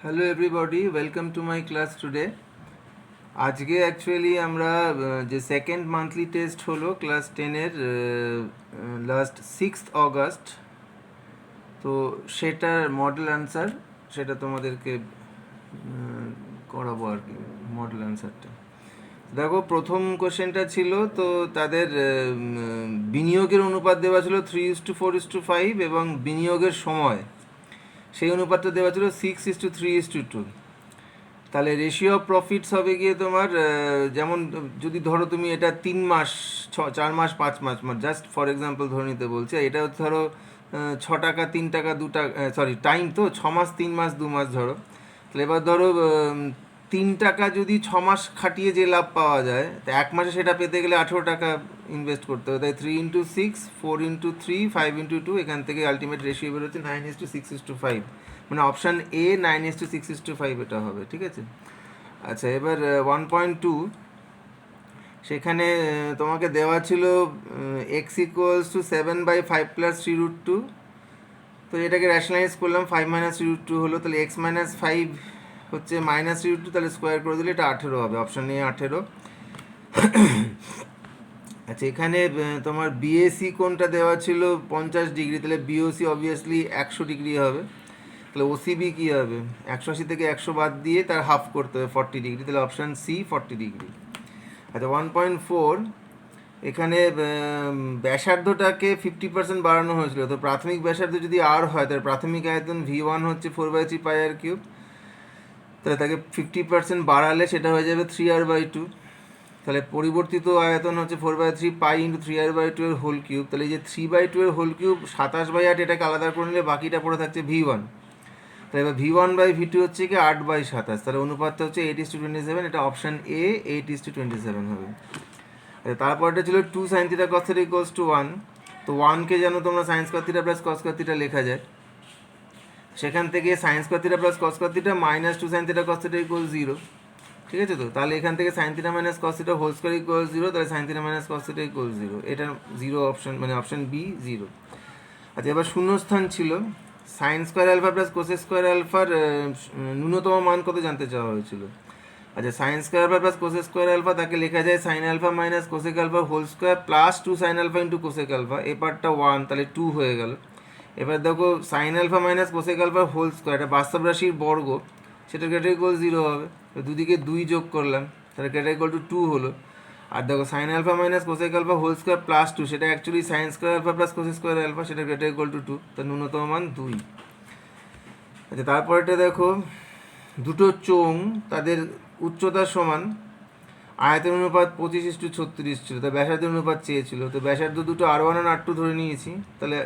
Hello everybody, welcome to my class today. আজকে actually আমরা যে সেকেন্ড মান্থলি টেস্ট হলো ক্লাস 10-এর লাস্ট 6th অগস্ট, তো সেটার মডেল অ্যান্সার সেটা তোমাদেরকে করাবো আর কি। মডেল অ্যান্সারটা দেখো, প্রথম কোশ্চেনটা ছিল তো তাদের বিনিয়োগের অনুপাত দেওয়া ছিল 3:4:5 এবং বিনিয়োগের সময় সেই অনুপাতটা দেওয়া ছিল 6:3:2। তাহলে রেশিও অফ প্রফিটস হবে গিয়ে তোমার যেমন যদি ধরো তুমি এটা 3 মাস 4 মাস 5 মাস, জাস্ট ফর এক্সাম্পল ধরে নিতে বলছে, এটা ধরো 6 টাকা 3 টাকা 2 টাকা, সরি টাইম তো 6 মাস 3 মাস 2 মাস ধরো। তাহলে এবার ধরো 3 টাকা যদি 6 মাস খাটিয়ে যে লাভ পাওয়া যায়, তো 1 মাসে সেটা পেতে গেলে 18 টাকা ইনভেস্ট করতে হবে। তাই 3x6, 4x3, 5x2, এখান থেকে আলটিমেট রেশিও বেরোচ্ছে 9:6:5, মানে অপশান এ 9:6:5 এটা হবে, ঠিক আছে। আচ্ছা, এবার 1.2, সেখানে তোমাকে দেওয়া ছিল x=7/5 + 3√2। তো এটাকে র্যাশনালাইজ করলাম, 5 - 3√2 হলো, তাহলে x - 5 হচ্ছে -3√2, তাহলে স্কোয়ার করে দিলে এটা 18 হবে, অপশান এ 18। আচ্ছা, এখানে তোমার বিএসি কোনটা দেওয়া ছিল 50°, তাহলে বিওসি অবভিয়াসলি 100° হবে। তাহলে ওসিবি কী হবে, 180 থেকে 100 বাদ দিয়ে তার হাফ করতে হবে 40°, তাহলে অপশান সি 40°। আচ্ছা, 1.4, এখানে ব্যাসার্ধটাকে 50% বাড়ানো হয়েছিল। তো প্রাথমিক ব্যাসার্ধ যদি আর হয়, তাহলে প্রাথমিক আয়তন V1 হচ্ছে 4/3πr³। তাহলে তাকে 50% বাড়ালে সেটা হয়ে যাবে 3r/2। তাহলে পরিবর্তিত আয়তন হচ্ছে 4/3π × 3r/2 এর হোল কিউব। তাহলে এই যে 3/2 এর হোল কিউব 27/8, এটাকে আলাদা করে নিলে বাকিটা পড়ে থাকছে V1। তাহলে এবার V1/V2 হচ্ছে কি 8/27, তাহলে অনুপাতটা হচ্ছে 8:27, এটা অপশান এ 8:27 হবে। আচ্ছা, তারপরটা ছিল 2 sin θ cos θ = 1। তো 1কে যেন তোমরা sin square θ + cos square θ লেখা যায়, সেখান থেকে sin square θ + cos square θ -2 sin θ cos θ = 0, ঠিক আছে। তো তাহলে এখান থেকে sin θ - cos θ হোল স্কোয়ার = 0, তাহলে sin θ - cos θ = 0, এটা 0 অপশান, মানে অপশান বি 0। আচ্ছা, এবার শূন্যস্থান ছিল sin square alpha + cos square আলফার ন্যূনতম মান কত জানতে চাওয়া হয়েছিল। আচ্ছা, sin square alpha + cos square alpha, তাকে লেখা যায় sin alpha - cosec alpha whole square + 2 sin alpha × cosec alpha, এ পার্টটা 1, তাহলে 2 হয়ে গেল। এবার দেখো sin alpha - cosec alpha whole square, এটা বাস্তব রাশির বর্গ, সেটার গ্রেটার = 0 হবে। দুদিকে 2 যোগ করলাম, তাহলে গ্রেটার = 2 হলো। আর দেখো sin alpha - cosec alpha whole square + 2, সেটা actually sin square alpha + cos square alpha, সেটা গ্রেটার = 2, তার ন্যূনতম মান 2। আচ্ছা, তারপরেটা দেখো, দুটো চোঙ তাদের উচ্চতা সমান, আয়তন অনুপাত 25:36 ছিল, তো ব্যাসার্ধ অনুপাত চেয়েছিল। তো ব্যাসার্ধ দুটো R1 আর R2 ধরে নিয়েছি, তাহলে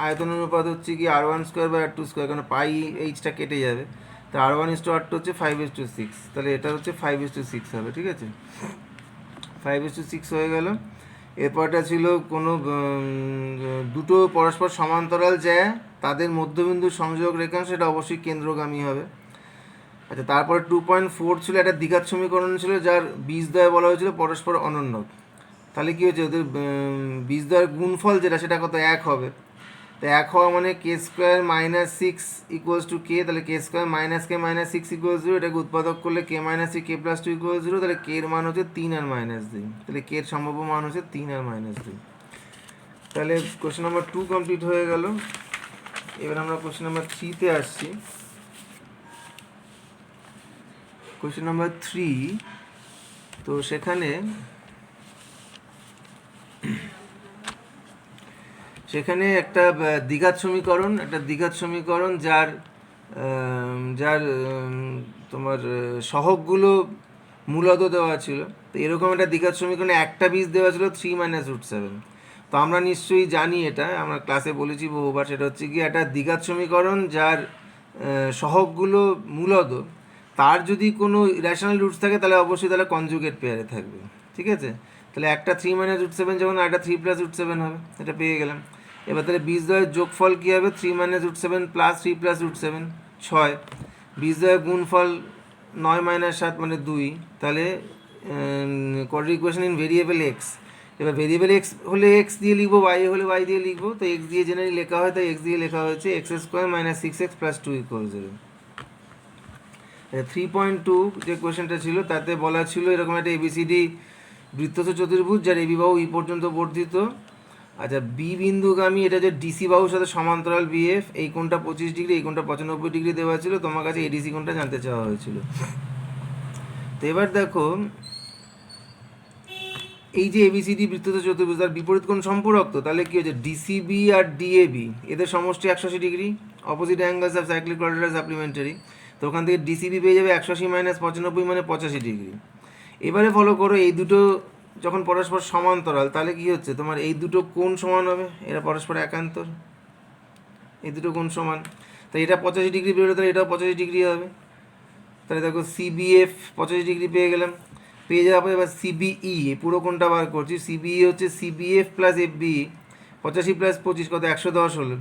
আয়তন অনুপাত হচ্ছে কি R1² / R2², কারণ পাই এইচটা কেটে যাবে। তো R1:R2 হচ্ছে 5:6, তাহলে এটা হচ্ছে 5:6 হবে, ঠিক আছে। 5:6 হয়ে গেল। এরপরটা ছিল কোনো দুটো পরস্পর সমান্তরাল জ্যা, তাদের মধ্যবিন্দু সংযোগ রেখাংশ, সেটা অবশ্যই কেন্দ্রগামী হবে। আচ্ছা, তারপরে 2.4 ছিল একটা দ্বিঘাত সমীকরণ ছিল, যার বীজদ্বয় বলা হয়েছিল পরস্পর অনন্য। তাহলে কী হচ্ছে, ওদের বীজদ্বয়ের গুণফল যেটা, সেটা কত 1 হবে। তো 1 হওয়া মানে k² - 6 = k, তাহলে k² - k - 6 = 0, এটাকে উৎপাদক করলে k - 3 k + 2 = 0, তাহলে k এর মান হচ্ছে 3 আর -2, তাহলে k এর সম্ভাব্য মান হচ্ছে 3 আর -2। তাহলে কোশ্চেন নাম্বার 2 কমপ্লিট হয়ে গেল। এবার আমরা কোশ্চেন নাম্বার 3-তে আসছি। কোশ্চেন নাম্বার 3, তো সেখানে একটা দ্বিঘাত সমীকরণ যার যার তোমার সহগগুলো মূলত দেওয়া ছিল। তো এরকম একটা দ্বিঘাত সমীকরণে একটা বীজ দেওয়া ছিল 3 - √7। তো আমরা নিশ্চয়ই জানি, এটা আমরা ক্লাসে বলেছি বহুবার, সেটা হচ্ছে কি একটা দ্বিঘাত সমীকরণ যার সহগগুলো মূলত, তার যদি কোনো ইরেশনাল রুটস থাকে তাহলে অবশ্যই তাহলে কনজুগেট পেয়ারে থাকবে, ঠিক আছে। তাহলে একটা 3 - √7 যখন একটা 3 + √7 হবে, এটা পেয়ে গেলাম। এবার তাহলে বীজদ্বয়ের যোগফল কী হবে, 3 - √7 + 3 + √7 6। বীজদ্বয়ের গুণফল 9 - 7 মানে 2, তাহলে quadratic equation in variable x. এবার ভেরিয়েবল এক্স হলে এক্স দিয়ে লিখবো, ওয়াই হলে ওয়াই দিয়ে লিখবো। তো এক্স দিয়ে জেনারেলি লেখা হয়, তাই এক্স দিয়ে লেখা হয়েছে x² - 6x + 2 = 0। 3.2 যে কোয়েশ্চেনটা ছিল তাতে বলা ছিল এরকম একটা এবিসিডি বৃত্তস্থ চতুর্ভুজ যার এবি বাহু ই পর্যন্ত বর্ধিত। আচ্ছা, বি বিন্দুগামী, এটা যে ডিসি বাহুর সাথে সমান্তরাল বিএফ, এই কোণটা 25 ডিগ্রি, এই কোণটা 95 ডিগ্রি দেওয়া ছিল, তোমার কাছে এডিসি কোণটা জানতে চাওয়া হয়েছিল। তো এবার দেখো, এই যে এবিসিডি বৃত্তস্থ চতুর্ভুজ তার বিপরীত কোণ সম্পূরক, তাহলে কি হচ্ছে, ডিসিবি আর ডিএবি এদের সমষ্টি 180 degree, opposite angles of cyclic quadrilateral supplementary. তো ওখান থেকে ডিসিবি পেয়ে যাবে 180 - 95 মানে 85 ডিগ্রি। এবারে ফলো করো, এই দুটো যখন পরস্পর সমান্তরাল তাহলে কি হচ্ছে, তোমার এই দুটো কোণ সমান হবে, এরা পরস্পর একান্তর, এই দুটো কোণ সমান। তাই এটা 85 ডিগ্রি বেরোলে তাহলে এটাও 85 ডিগ্রি হবে। তাহলে দেখো সিবিএফ 85 ডিগ্রি পেয়ে গেলাম। পেয়ে যাওয়ার পরে এবার সিবিই, পুরো কোণটা বার করছি। সিবিই হচ্ছে সিবিএফ প্লাস এফবিই, 85 + 25 কত, 110 হলো।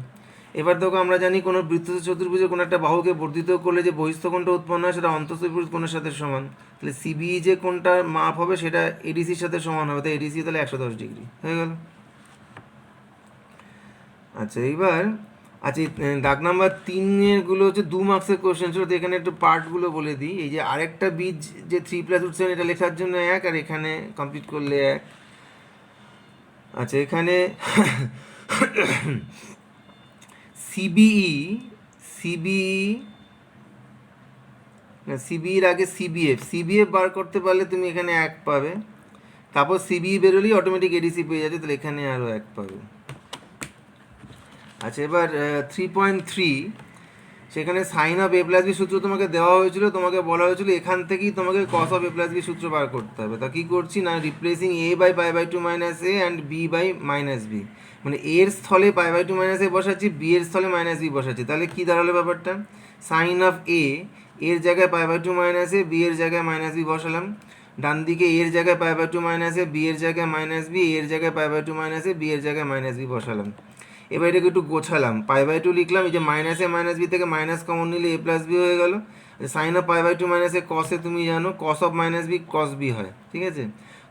এবার দেখো, আমরা জানি কোনো বৃত্তস্থ চতুর্ভুজে কোনো একটা বাহুকে বর্ধিত করলে যে বহিস্থ কোণটা উৎপন্ন হয় সেটা অন্তঃস্থ বিপরীত কোণের সাথে সমান। তাহলে সিবিই যে কোণটার মাপ হবে সেটা এডিসির সাথে সমান হবে, তাই এডিসি তাহলে 110 ডিগ্রি হয়ে গেল। আচ্ছা এইবার, আচ্ছা দাগ নাম্বার 3-এরগুলো হচ্ছে 2 মার্কসের কোশ্চেন ছিল, তো এখানে একটু পার্টগুলো বলে দিই। এই যে আরেকটা বীজ যে 3+7 এটা লেখার জন্য 1, আর এখানে কমপ্লিট করলে 1। আচ্ছা এখানে সিবিইর আগে সিবিএফ বার করতে পারলে তুমি এখানে 1 পাবে, তারপর সিবিই বেরোলেই অটোমেটিক এডিসি পেয়ে যাচ্ছে, তাহলে এখানে আরও 1 পাবে। আচ্ছা এবার 3.3, সেখানে sine of A plus B সূত্র তোমাকে দেওয়া হয়েছিল, তোমাকে বলা হয়েছিল এখান থেকেই তোমাকে cos of A plus B সূত্র বার করতে হবে। তা কী করছি না, replacing A by π/2 - a and B by -b, মানে এর স্থলে π/2 - a বসাচ্ছি, বি এর স্থলে -b বসাচ্ছি। তাহলে কী দাঁড়ালো ব্যাপারটা, সাইন অফ এ এর জায়গায় π/2 - a, বি এর জায়গায় -b বসালাম। ডান দিকে এর জায়গায় π/2 - a, বি এর জায়গায় -b, এর জায়গায় π/2 - a, বি এর জায়গায় -b বসালাম। এবার এটাকে একটু গোছালাম, π/2 লিখলাম, এই যে -a - b থেকে মাইনাস কমন নিলে a + b হয়ে গেল। সাইন অফ π/2 - a কসে তুমি জানো cos of -b cos b হয়, ঠিক আছে।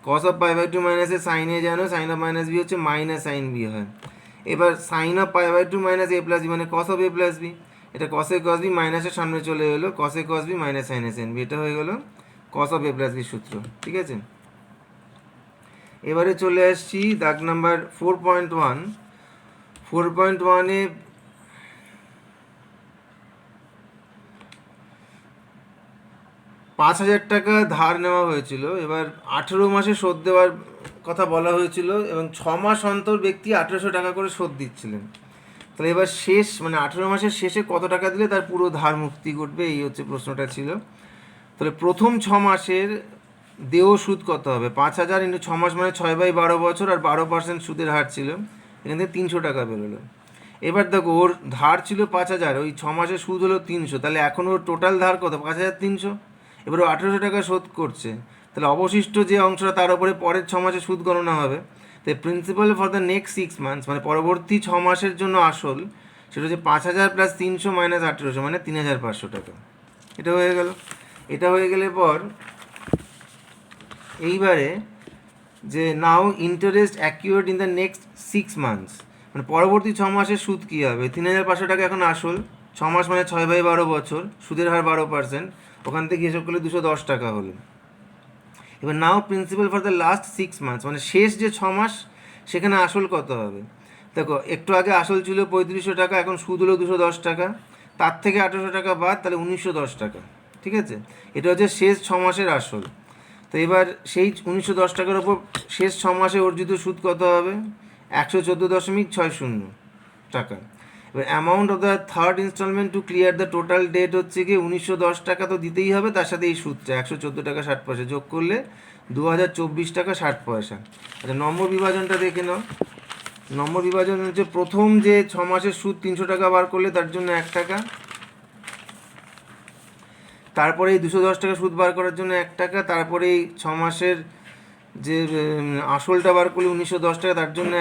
কস অফ π/2 - a সাইনে জানো সাইন অফ -b হচ্ছে মাইনাস সাইন b হয়। এবার সাইন অফ π/2 - a + b মানে কস অফ a + b, এটা কসে কস বি মাইনাসের সামনে চলে এলো, কসে কস বি মাইনাস সাইনে সাইন বি, এটা হয়ে গেল কস অফ a + b সূত্র, ঠিক আছে। এবারে চলে আসছি দাগ নাম্বার 4.1। 4.1-এ ৳5,000 ধার নেওয়া হয়েছিল। এবার 18 মাসে শোধ দেওয়ার কথা বলা হয়েছিল এবং 6 মাস অন্তর ব্যক্তি 1,800 করে শোধ দিচ্ছিলেন। তাহলে এবার শেষ মানে 18 মাসের শেষে কত টাকা দিলে তার পুরো ধার মুক্তি ঘটবে, এই হচ্ছে প্রশ্নটা ছিল। তাহলে প্রথম 6 মাসের দেয় সুদ কত হবে, 5,000 × 6 মাস মানে 6/12 বছর, আর 12% সুদের হার ছিল, এখান থেকে $300 বেরোলো। এবার দেখো, ওর ধার ছিল 5,000, ওই 6 মাসের সুদ হলো 300, তাহলে এখন ওর টোটাল ধার কত, 5,300। এবার ও 1,800 শোধ করছে, তাহলে অবশিষ্ট যে অংশটা তার উপরে পরের 6 মাসে সুদ গণনা হবে। তাই principal for the next 6 months মানে পরবর্তী 6 মাসের জন্য আসল, সেটা হচ্ছে 5,000 + 300 - 1,800 মানে 3,500 টাকা। এটা হয়ে গেল। এটা হয়ে গেলে পর এইবারে যে now interest accrued in the next 6 months, মানে পরবর্তী 6 মাসের সুদ কী হবে, 3,500 টাকা এখন আসল, 6 মাস মানে 6/12 বছর, সুদের হার 12%, ওখান থেকে হিসাব করলে 210 টাকা হলো। এবার now principal for the last 6 months মানে শেষ যে 6 মাস সেখানে আসল কত হবে। দেখো, একটু আগে আসল ছিল 3,500 টাকা, এখন সুদ হলো 210 টাকা, তার থেকে 1,800 টাকা বাদ, তাহলে 1,910 টাকা, ঠিক আছে। এটা হচ্ছে শেষ 6 মাসের আসল। তো এবার সেই 1,910 টাকার ওপর শেষ 6 মাসে অর্জিত সুদ কত হবে, 114.60 টাকা। এবার amount of the third instalment to clear the total debt হচ্ছে কি 1,910 টাকা তো দিতেই হবে, তার সাথে এই সুদটা 114.60 টাকা যোগ করলে 2,024.60 টাকা। আচ্ছা, নম্বর বিভাজনটা দেখে নাও। নম্বর বিভাজন হচ্ছে প্রথম যে 6 মাসের সুদ 300 টাকা বার করলে তার জন্য 1 টাকা, তারপরে এই 210 টাকা সুদ বার করার জন্য 1 টাকা, তারপরে এই 6 মাসের যে আসলটা বার করলে 1,910 টাকা, তার জন্য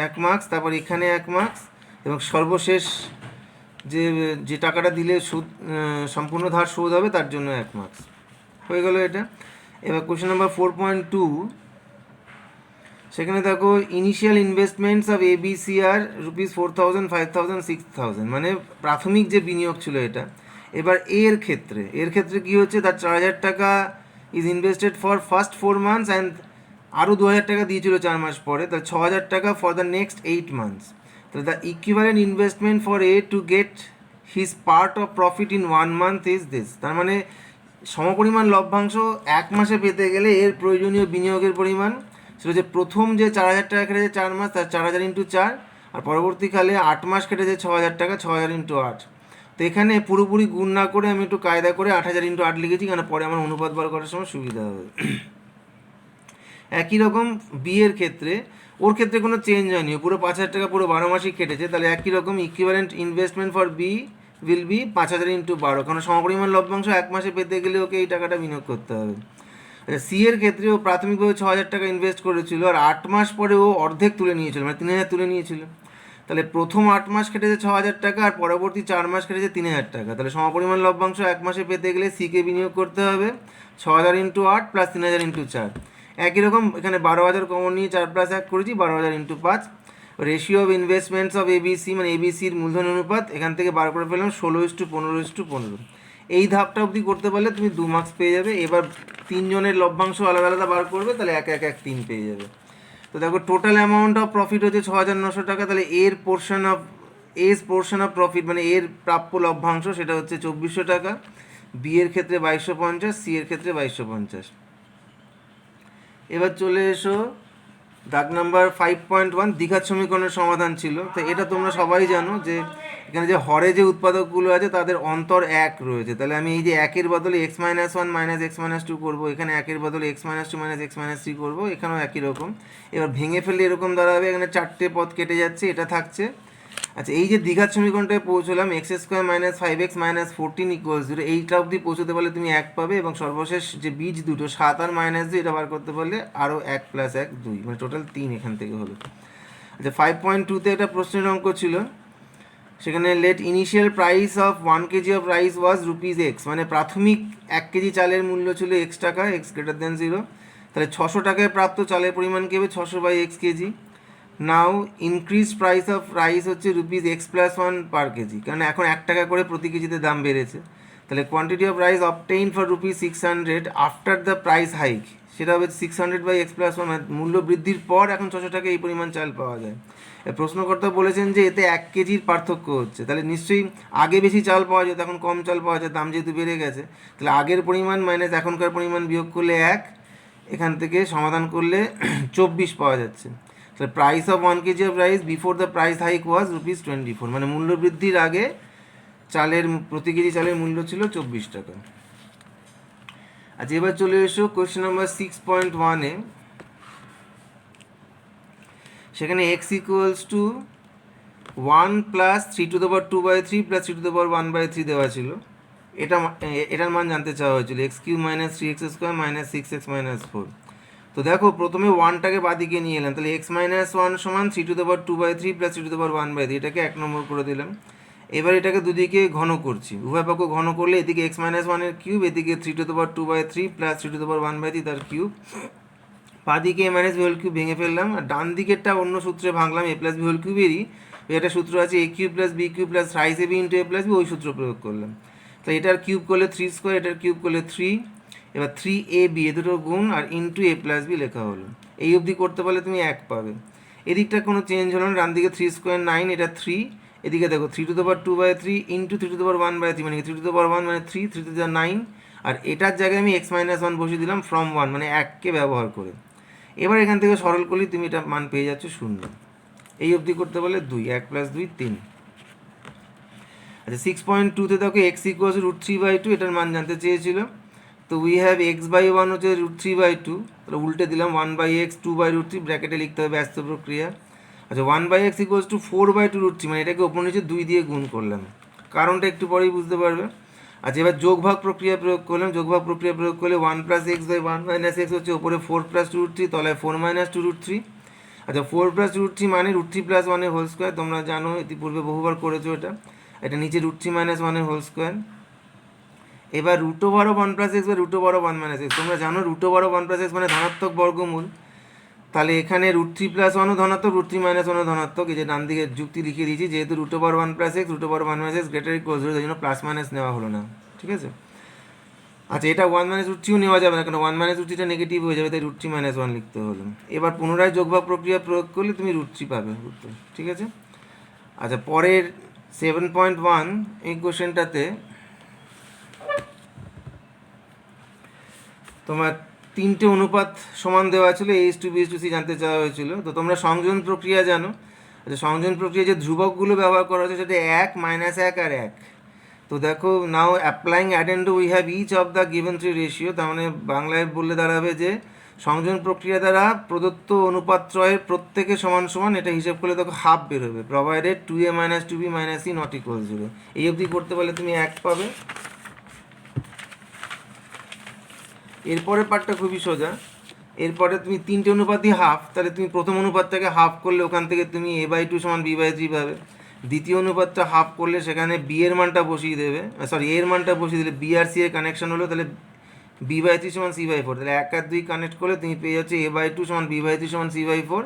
1 মার্কস, তারপর এখানে 1 মার্কস, এবং সর্বশেষ যে যে টাকাটা দিলে সুদ সম্পূর্ণ ধার শোধ হবে তার জন্য 1 মার্কস হয়ে গেল এটা। এবার কোশ্চেন নাম্বার 4.2, সেখানে দেখো ইনিশিয়াল ইনভেস্টমেন্টস অফ এবিসিআর ₹4,000, 5,000, 6,000, মানে প্রাথমিক যে বিনিয়োগ ছিল এটা, এবার এর ক্ষেত্রে কী হচ্ছে, তার 4,000 টাকা is invested for first 4 months and আরও 2,000 টাকা দিয়েছিল 4 মাস পরে, তাহলে 6,000 টাকা ফর দ্য নেক্সট 8 মান্থস। তাহলে the equivalent investment for a to get his part of profit in 1 month is this. তার মানে সমপরিমাণ লভ্যাংশ 1 মাসে পেতে গেলে এর প্রয়োজনীয় বিনিয়োগের পরিমাণ সেটা হচ্ছে প্রথম যে 4,000 টাকা কেটেছে 4 মাস, তার 4,000 ইন্টু 4, আর পরবর্তীকালে 8 মাস কেটেছে 6,000 টাকা, 6,000 ইন্টু 8। তো এখানে পুরোপুরি গুণ না করে আমি একটু কায়দা করে 8,000 ইন্টু 8 লিখেছি, কারণ পরে আমার অনুপাত বার করার সময় সুবিধা হবে। একই রকম বি এর ক্ষেত্রে, ওর ক্ষেত্রে কোনো চেঞ্জ হয়নি, পুরো 5,000 টাকা পুরো 12 মাসই কেটেছে, তাহলে একই রকম equivalent investment for B will be 5,000 into 12, কারণ সমপরিমাণ লভ্যাংশ 1 মাসে পেতে গেলে ওকে এই টাকাটা বিনিয়োগ করতে হবে। সি এর ক্ষেত্রে ও প্রাথমিকভাবে 6,000 টাকা ইনভেস্ট করেছিল, আর 8 মাস পরে ও অর্ধেক তুলে নিয়েছিল, মানে 3,000 তুলে নিয়েছিল। তাহলে প্রথম 8 মাস কেটেছে 6,000 টাকা, আর পরবর্তী 4 মাস কেটেছে 3,000 টাকা। তাহলে সমপরিমাণ লভ্যাংশ 1 মাসে পেতে গেলে সিকে বিনিয়োগ করতে হবে 6,000 ইন্টু 8 প্লাস 3,000 ইন্টু 4। একই রকম এখানে 12,000 কমন নিয়ে 4 প্লাস 1 করেছি, 12,000 into 5। Ratio of investments of ABC, মানে এবিসির মূলধন অনুপাত এখান থেকে বার করে ফেললাম 16:15:15। এই ধাপটা অবধি করতে পারলে তুমি 2 মার্কস পেয়ে যাবে। এবার 3 জনের লভ্যাংশ আলাদা আলাদা বার করবে, তাহলে 1 1 1 3 পেয়ে যাবে। তো দেখো টোটাল অ্যামাউন্ট অফ প্রফিট হচ্ছে 6,900 টাকা, তাহলে এর পোর্শন অফ প্রফিট মানে এর প্রাপ্য লভ্যাংশ সেটা হচ্ছে 2,400 টাকা। বি এর ক্ষেত্রে 2,250, সি এর ক্ষেত্রে 2,250। এবার চলে এসো দাগ নাম্বার 5.1, দ্বিঘাত সমীকরণের সমাধান ছিল। তো এটা তোমরা সবাই জানো যে এখানে যে হরে যে উৎপাদকগুলো আছে তাদের অন্তর 1 রয়েছে, তাহলে আমি এই যে 1-এর বদলে x-1 মাইনাস x-2 করবো, এখানে 1-এর বদলে x-2 মাইনাস x-3 করবো, এখানেও একই রকম। এবার ভেঙে ফেললে এরকম দাঁড়াবে, এখানে 4টে পদ কেটে যাচ্ছে, এটা থাকছে। আচ্ছা, এই যে দ্বিঘাত সমীকরণটায় পৌঁছলাম x² মাইনাস 5x মাইনাস 14 = 0, এইটা অবধি পৌঁছতে পারলে তুমি 1 পাবে, এবং সর্বশেষ যে বীজ দুটো 7 আর -2 এটা বার করতে পারলে আরও 1 + 1 2, মানে টোটাল 3 এখান থেকে হলো। আচ্ছা, 5.2-তে একটা প্রশ্নের অঙ্ক ছিল, সেখানে let initial price of 1 kg of rice was rupees x, মানে প্রাথমিক 1 কেজি চালের মূল্য ছিল x টাকা, x > 0। তাহলে 600 টাকায় প্রাপ্ত চালের পরিমাণ কী হবে, 600/x KG. Now increase price of rice হচ্ছে ₹x+1 পার কেজি, কারণ এখন 1 টাকা করে প্রতি কেজিতে দাম বেড়েছে। তাহলে quantity of rice obtain for ₹600 after the price hike, সেটা হবে 600/x+1, মূল্য বৃদ্ধির পর এখন 600 টাকা এই পরিমাণ চাল পাওয়া যায়। প্রশ্নকর্তা বলেছেন যে এতে 1 কেজির পার্থক্য হচ্ছে, তাহলে নিশ্চয়ই আগে বেশি চাল পাওয়া যেত, এখন কম চাল পাওয়া যায়, দাম যেহেতু বেড়ে গেছে। তাহলে আগের পরিমাণ মাইনাস এখনকার পরিমাণ বিয়োগ করলে 1, এখান থেকে সমাধান করলে 24 পাওয়া যাচ্ছে। তাহলে price of 1 kg of rice before the price hike was ₹24, মানে মূল্য বৃদ্ধির আগে প্রতি কেজি চালের মূল্য ছিল 24 টাকা। আচ্ছা, এবার চলে এসো কোয়েশ্চেন নাম্বার 6.1-এ। সেখানে x = 1 + 3^2/3 + 3^1/3 দেওয়া ছিল। এটার মান জানতে চাওয়া হয়েছিল, x³ - 3x² - 6x - 4। তো দেখো প্রথমে 1টাকে বাদিকে নিয়ে এলাম, তাহলে x - 1 = 3^2/3 + 3^1/3, এটাকে 1 নম্বর করে দিলাম। এবার এটাকে দুদিকে ঘন করছি, উভয় পক্ষ ঘন করলে এদিকে x - 1 এর কিউব, এদিকে 3^2/3 + 3^1/3 তার কিউব। বাদিকে a - b হোল কিউব ভেঙে ফেললাম, আর ডান দিকেরটা অন্য সূত্রে ভাঙলাম, a + b হোল কিউবেরই একটা সূত্র আছে a³ + b³ + thrice ab * a + b, ওই সূত্র প্রয়োগ করলাম। তাহলে এটার কিউব করলে 3², এটার কিউব করলে 3, এবার 3ab এ দুটো গুণ আর ইন্টু a + b লেখা হলো। এই অবধি করতে পারলে তুমি 1 পাবে। এদিকটা কোনো চেঞ্জ হলো না, ডান দিকে 3² 9, এটা 3, এদিকে দেখো 3^2/3 ইন্টু 3^1/3, মানে 3^1 মানে 3, 3 × 9, আর এটার জায়গায় আমি x - 1 বসিয়ে দিলাম ফ্রম 1, মানে 1কে ব্যবহার করে। এবার এখান থেকে সরল করলে তুমি এটা মান পেয়ে যাচ্ছ 0। এই অবধি করতে পারলে 2, 1 + 2 3। আচ্ছা, 6.2-তে দেখো x = √3/2, এটার মান জানতে চেয়েছিল। তো উই হ্যাভ x/1 হচ্ছে √3/2, তাহলে উল্টে দিলাম 1/x 2/√3, ব্র্যাকেটে লিখতে হবে ব্যস্ত প্রক্রিয়া। আচ্ছা, 1/x = 4/2√3, মানে এটাকে ওপর নিচে 2 দিয়ে গুণ করলাম, কারণটা একটু পরেই বুঝতে পারবে। আচ্ছা, এবার যোগভাগ প্রক্রিয়া প্রয়োগ করলাম, যোগভাগ প্রক্রিয়া প্রয়োগ করলে 1 + x/1 - x হচ্ছে ওপরে 4 + 2√3, তলায় 4 - 2√3। আচ্ছা, 4 + 2√3 মানে √3 + 1 এর হোল স্কোয়ার, তোমরা জানো ইতিপূর্বে বহুবার করেছো এটা। এটা নিচে √3 - 1 এর হোল স্কোয়ার। এবার √1 + x বা √1 - x, তোমরা জানো √1 + x মানে ধনাত্মক বর্গমূল। তাহলে এখানে √3+1ও ধনাত্মক, √3-1ও ধনাত্মক। এই যে ডান দিকে যুক্তি লিখে দিয়েছি, যেহেতু √1 + x √1 - x > 0, তাই জন্য প্লাস মাইনাস নেওয়া হলো না, ঠিক আছে। আচ্ছা, এটা 1 - √3ও নেওয়া যাবে না, কারণ 1 - √3টা নেগেটিভ হয়ে যাবে, তাই √3-1 লিখতে হলো। এবার পুনরায় যোগভাগ প্রক্রিয়া প্রয়োগ করলে তুমি √3 পাবে উত্তর, ঠিক আছে। আচ্ছা, পরের 7.1 এই কোশ্চেনটাতে তোমার 3টে অনুপাত সমান দেওয়া ছিল, A:B:C জানতে চাওয়া হয়েছিল। তো তোমরা সংযোজন প্রক্রিয়া জানো। আচ্ছা, সংযোজন প্রক্রিয়া যে ধ্রুবকগুলো ব্যবহার করা হচ্ছে সেটা 1, -1 আর 1। তো দেখো, now applying addendo we have each of the given 3 ratio. তার মানে বাংলায় বললে দাঁড়াবে যে সংযোজন প্রক্রিয়া দ্বারা প্রদত্ত অনুপাতত্রয়ের প্রত্যেকে সমান সমান, এটা হিসেব করলে দেখো হাফ বেরোবে, প্রোভাইডেড 2a - 2b - c ≠ = 0। এই অবধি করতে পারলে তুমি 1 পাবে। এরপরের পার্টটা খুবই সোজা। এরপরে তুমি 3টে অনুপাতই হাফ, তাহলে তুমি প্রথম অনুপাতটাকে হাফ করলে ওখান থেকে তুমি a/2 = b/3 পাবে। দ্বিতীয় অনুপাতটা হাফ করলে সেখানে b এর মানটা বসিয়ে দেবে, সরি a এর মানটা বসিয়ে দিলে b আর c এর কানেকশন হলো, তাহলে b/3 = c/4। তাহলে 1 আর 2 কানেক্ট করলে তুমি পেয়ে যাচ্ছে a/2 = b/3 = c/4।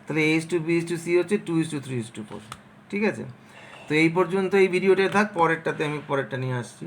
তাহলে a:2b:c হচ্ছে 2:3:4, ঠিক আছে। তো এই পর্যন্ত এই ভিডিওটা থাক, পরেরটাতে আমি পরেরটা নিয়ে আসছি।